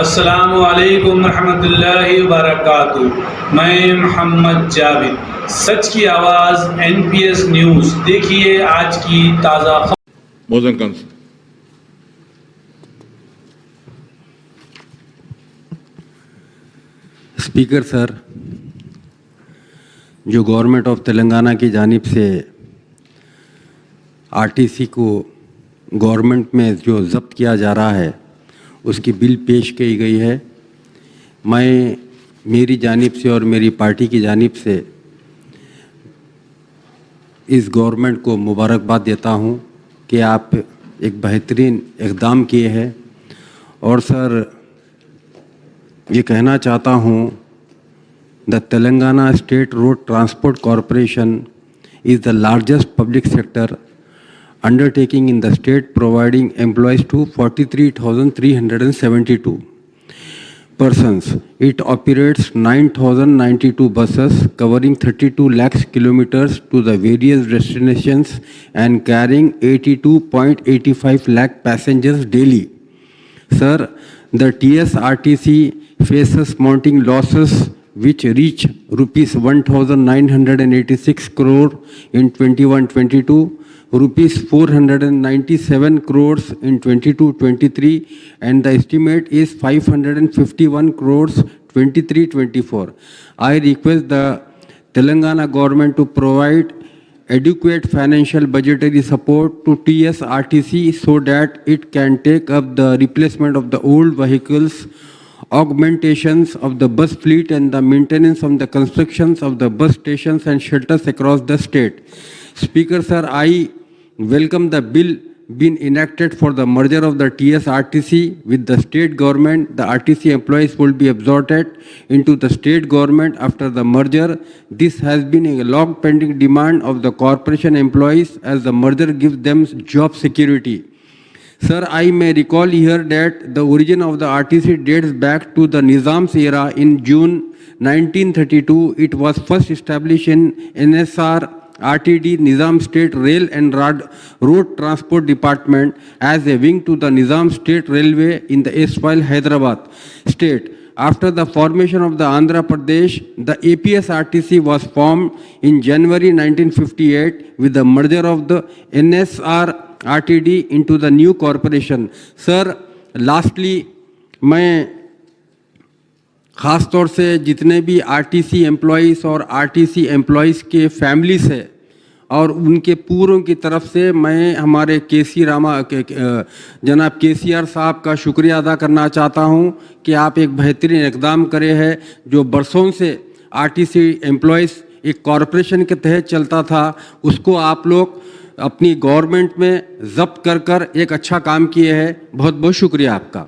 अस्सलामु अलैकुम रहमतुल्लाहि व बरकातुहू। मैं मोहम्मद जावेद, सच की आवाज़ NPS न्यूज़। देखिए आज की ताज़ा खबर। मोहसिन कंस। स्पीकर सर, जो गवर्नमेंट ऑफ तेलंगाना की जानिब से आरटीसी को गवर्नमेंट में जो ज़ब्त किया जा रहा है उसकी बिल पेश की गई है। मैं मेरी जानिब से और मेरी पार्टी की जानिब से इस गवर्नमेंट को मुबारकबाद देता हूं कि आप एक बेहतरीन इक़दाम किए हैं। और सर, ये कहना चाहता हूं, the Telangana state road transport corporation is the largest public sector undertaking in the state, providing employees to 43,372 persons. It operates 9,092 buses covering 32 lakhs kilometers to the various destinations and carrying 82.85 lakh passengers daily. Sir, the TSRTC faces mounting losses which reach rupees 1,986 crore in 21-22, rupees 497 crores in 22-23, and the estimate is 551 crores 23-24. I request the Telangana government to provide adequate financial budgetary support to TSRTC so that it can take up the replacement of the old vehicles, augmentations of the bus fleet, and the maintenance of the constructions of the bus stations and shelters across the state. Speaker sir, I welcome the bill being enacted for the merger of the TSRTC with the state government. The RTC employees will be absorbed into the state government after the merger. This has been a long pending demand of the corporation employees as the merger gives them job security. Sir, I may recall here that the origin of the RTC dates back to the Nizam's era. In June 1932, it was first established in NSR RTD, Nizam State Rail and Road Transport Department, as a wing to the Nizam State Railway in the erstwhile Hyderabad state. After the formation of the Andhra Pradesh, the APSRTC was formed in January 1958 with the merger of the NSR RTD into the new corporation. Sir, lastly, मैं ख़ास तौर से जितने भी RTC employees और RTC employees के families है और उनके पूरों की तरफ से मैं हमारे जनाब KCR साहब का शुक्रिया अदा करना चाहता हूं कि आप एक बेहतरीन इक़दाम करे हैं। जो बरसों से आरटीसी एम्प्लॉइज़ एक कॉरपोरेशन के तहत चलता था, उसको आप लोग अपनी गवर्नमेंट में ज़ब्त कर एक अच्छा काम किए हैं। बहुत बहुत शुक्रिया आपका।